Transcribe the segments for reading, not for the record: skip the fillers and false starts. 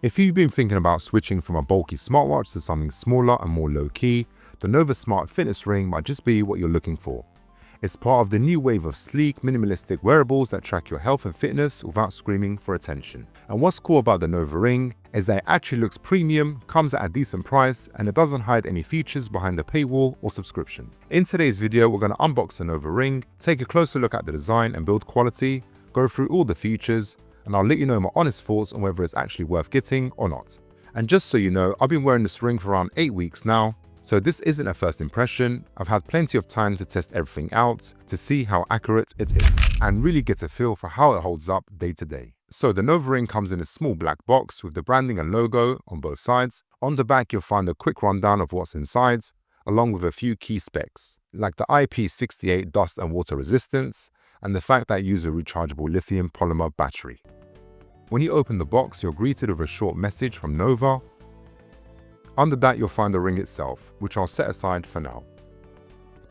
If you've been thinking about switching from a bulky smartwatch to something smaller and more low-key, the Nova Smart Fitness Ring might just be what you're looking for. It's part of the new wave of sleek, minimalistic wearables that track your health and fitness without screaming for attention. And what's cool about the Nova Ring is that it actually looks premium, comes at a decent price, and it doesn't hide any features behind the paywall or subscription. In today's video, we're going to unbox the Nova Ring, take a closer look at the design and build quality, go through all the features, and I'll let you know my honest thoughts on whether it's actually worth getting or not. And just so you know, I've been wearing this ring for around 8 weeks now, so this isn't a first impression. I've had plenty of time to test everything out, to see how accurate it is, and really get a feel for how it holds up day to day. So the Nova Ring comes in a small black box with the branding and logo on both sides. On the back you'll find a quick rundown of what's inside, along with a few key specs, like the IP68 dust and water resistance, and the fact that it uses a rechargeable lithium polymer battery. When you open the box, you're greeted with a short message from Nova. Under that, you'll find the ring itself, which I'll set aside for now.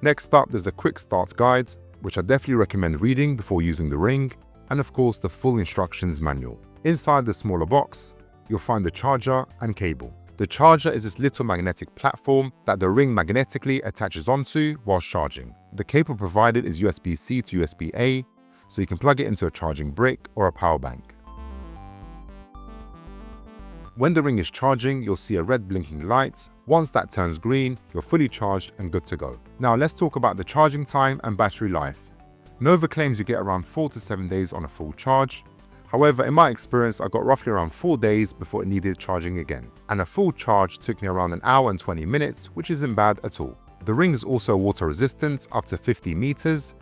Next up, there's a quick start guide, which I definitely recommend reading before using the ring, and of course, the full instructions manual. Inside the smaller box, you'll find the charger and cable. The charger is this little magnetic platform that the ring magnetically attaches onto while charging. The cable provided is USB-C to USB-A, so you can plug it into a charging brick or a power bank. When the ring is charging, you'll see a red blinking light. Once that turns green, you're fully charged and good to go. Now let's talk about the charging time and battery life. Nova claims you get around 4 to 7 days on a full charge. However, in my experience, I got roughly around 4 days before it needed charging again. And a full charge took me around an hour and 20 minutes, which isn't bad at all. The ring is also water resistant up to 50 meters,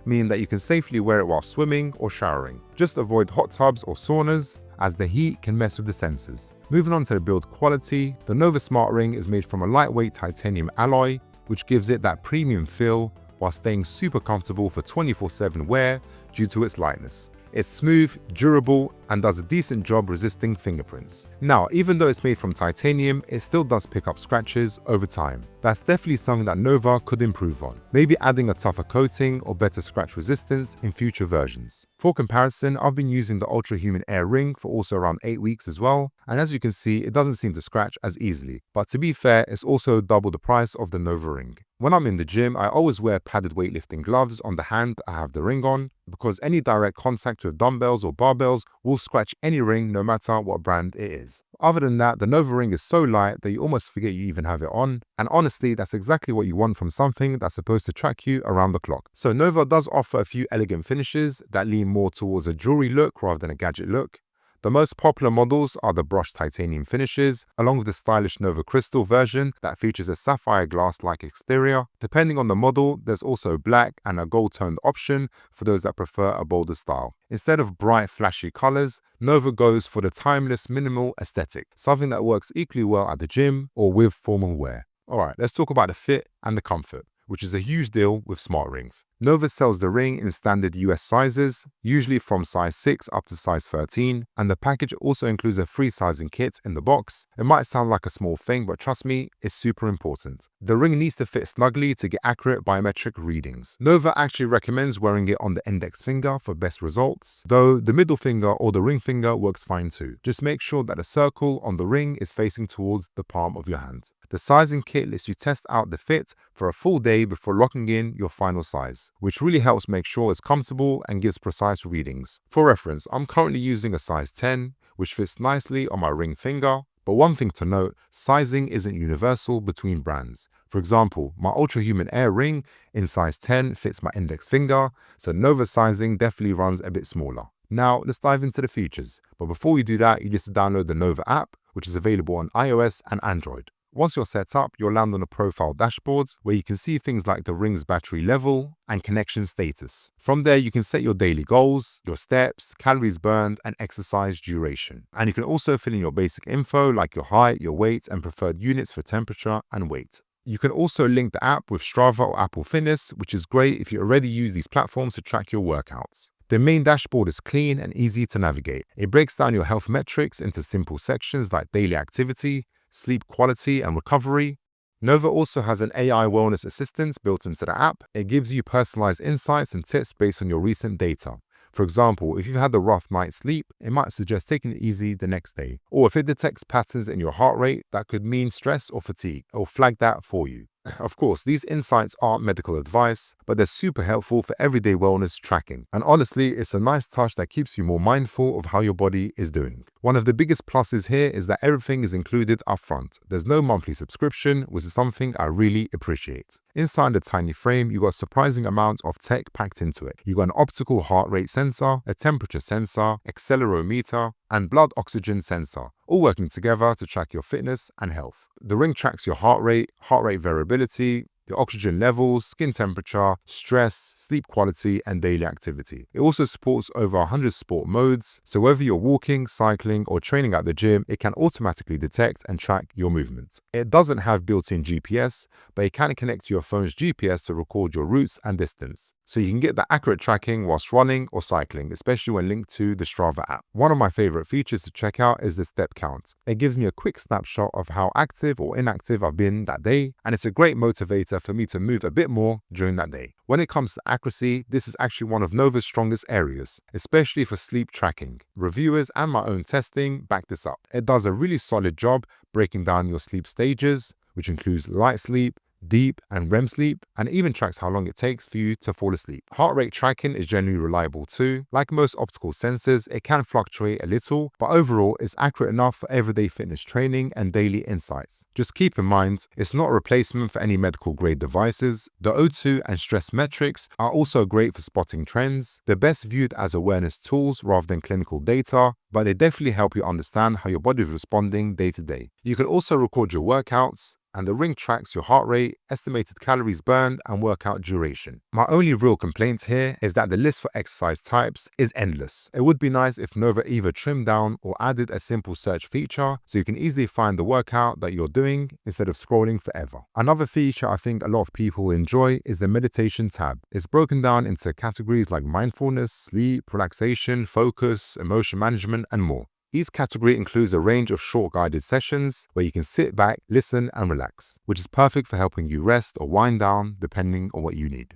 meaning that you can safely wear it while swimming or showering. Just avoid hot tubs or saunas, as the heat can mess with the sensors. Moving on to the build quality, the Nova Smart Ring is made from a lightweight titanium alloy, which gives it that premium feel while staying super comfortable for 24/7 wear due to its lightness. It's smooth, durable, and does a decent job resisting fingerprints. Now, even though it's made from titanium, it still does pick up scratches over time. That's definitely something that Nova could improve on. Maybe adding a tougher coating or better scratch resistance in future versions. For comparison, I've been using the Ultra Human Air Ring for also around 8 weeks as well, and as you can see, it doesn't seem to scratch as easily. But to be fair, it's also double the price of the Nova Ring. When I'm in the gym, I always wear padded weightlifting gloves on the hand I have the ring on, because any direct contact with dumbbells or barbells will scratch any ring no matter what brand it is. Other than that, the Nova Ring is so light that you almost forget you even have it on, and honestly, that's exactly what you want from something that's supposed to track you around the clock. So Nova does offer a few elegant finishes that lean more towards a jewelry look rather than a gadget look. The most popular models are the brushed titanium finishes, along with the stylish Nova Crystal version that features a sapphire glass-like exterior. Depending on the model, there's also black and a gold-toned option for those that prefer a bolder style. Instead of bright, flashy colors, Nova goes for the timeless, minimal aesthetic, something that works equally well at the gym or with formal wear. Alright, let's talk about the fit and the comfort, which is a huge deal with smart rings. Nova sells the ring in standard US sizes, usually from size 6 up to size 13, and the package also includes a free sizing kit in the box. It might sound like a small thing, but trust me, it's super important. The ring needs to fit snugly to get accurate biometric readings. Nova actually recommends wearing it on the index finger for best results, though the middle finger or the ring finger works fine too. Just make sure that the circle on the ring is facing towards the palm of your hand. The sizing kit lets you test out the fit for a full day before locking in your final size, which really helps make sure it's comfortable and gives precise readings. For reference, I'm currently using a size 10, which fits nicely on my ring finger. But one thing to note, sizing isn't universal between brands. For example, my Ultra Human Air Ring in size 10 fits my index finger, so Nova sizing definitely runs a bit smaller. Now, let's dive into the features. But before we do that, you need to download the Nova app, which is available on iOS and Android. Once you're set up, you'll land on a profile dashboard where you can see things like the ring's battery level and connection status. From there, you can set your daily goals, your steps, calories burned, and exercise duration. And you can also fill in your basic info like your height, your weight, and preferred units for temperature and weight. You can also link the app with Strava or Apple Fitness, which is great if you already use these platforms to track your workouts. The main dashboard is clean and easy to navigate. It breaks down your health metrics into simple sections like daily activity, sleep quality and recovery. Nova also has an AI wellness assistant built into the app. It gives you personalized insights and tips based on your recent data. For example, if you've had a rough night's sleep, it might suggest taking it easy the next day. Or if it detects patterns in your heart rate, that could mean stress or fatigue. It will flag that for you. Of course, these insights aren't medical advice, but they're super helpful for everyday wellness tracking. And honestly, it's a nice touch that keeps you more mindful of how your body is doing. One of the biggest pluses here is that everything is included upfront. There's no monthly subscription, which is something I really appreciate. Inside the tiny frame, you got a surprising amount of tech packed into it. You got an optical heart rate sensor, a temperature sensor, accelerometer, and blood oxygen sensor, all working together to track your fitness and health. The ring tracks your heart rate variability, your oxygen levels, skin temperature, stress, sleep quality, and daily activity. It also supports over 100 sport modes, so whether you're walking, cycling, or training at the gym, it can automatically detect and track your movements. It doesn't have built-in GPS, but it can connect to your phone's GPS to record your routes and distance. So you can get the accurate tracking whilst running or cycling, especially when linked to the Strava app. One of my favorite features to check out is the step count. It gives me a quick snapshot of how active or inactive I've been that day, and it's a great motivator for me to move a bit more during that day. When it comes to accuracy, this is actually one of Nova's strongest areas, especially for sleep tracking. Reviewers and my own testing back this up. It does a really solid job breaking down your sleep stages, which includes light sleep, deep and REM sleep, and even tracks how long it takes for you to fall asleep. Heart rate tracking is generally reliable too. Like most optical sensors, it can fluctuate a little, but overall it's accurate enough for everyday fitness training and daily insights. Just keep in mind, it's not a replacement for any medical grade devices. The O2 and stress metrics are also great for spotting trends. They're best viewed as awareness tools rather than clinical data, but they definitely help you understand how your body is responding day to day. You can also record your workouts, and the ring tracks your heart rate, estimated calories burned, and workout duration. My only real complaint here is that the list for exercise types is endless. It would be nice if Nova either trimmed down or added a simple search feature so you can easily find the workout that you're doing instead of scrolling forever. Another feature I think a lot of people enjoy is the meditation tab. It's broken down into categories like mindfulness, sleep, relaxation, focus, emotion management, and more. Each category includes a range of short guided sessions where you can sit back, listen, and relax, which is perfect for helping you rest or wind down depending on what you need.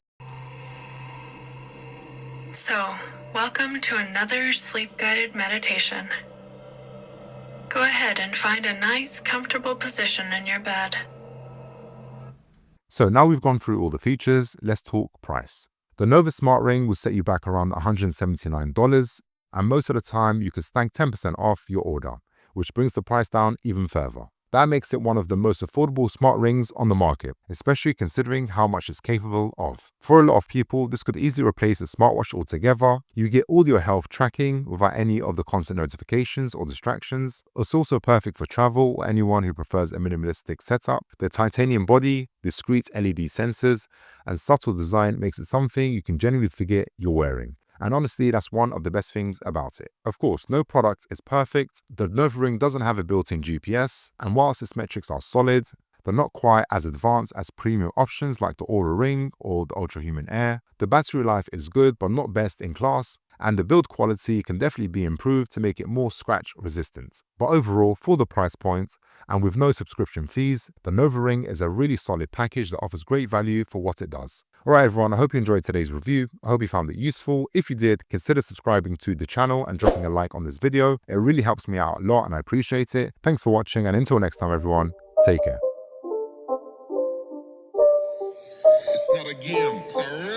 So, welcome to another sleep-guided meditation. Go ahead and find a nice, comfortable position in your bed. So now we've gone through all the features, let's talk price. The Nova Smart Ring will set you back around $179, and most of the time you can snag 10% off your order, which brings the price down even further. That makes it one of the most affordable smart rings on the market, especially considering how much it's capable of. For a lot of people, this could easily replace a smartwatch altogether. You get all your health tracking without any of the constant notifications or distractions. It's also perfect for travel or anyone who prefers a minimalistic setup. The titanium body, discrete LED sensors, and subtle design makes it something you can genuinely forget you're wearing. And honestly, that's one of the best things about it. Of course, no product is perfect. The Nova Ring doesn't have a built-in GPS, and whilst its metrics are solid, they're not quite as advanced as premium options like the Aura Ring or the Ultra Human Air. The battery life is good, but not best in class, and the build quality can definitely be improved to make it more scratch resistant. But overall, for the price point, and with no subscription fees, the Nova Ring is a really solid package that offers great value for what it does. Alright everyone, I hope you enjoyed today's review. I hope you found it useful. If you did, consider subscribing to the channel and dropping a like on this video. It really helps me out a lot and I appreciate it. Thanks for watching, and until next time everyone, take care. It's not a game, it's a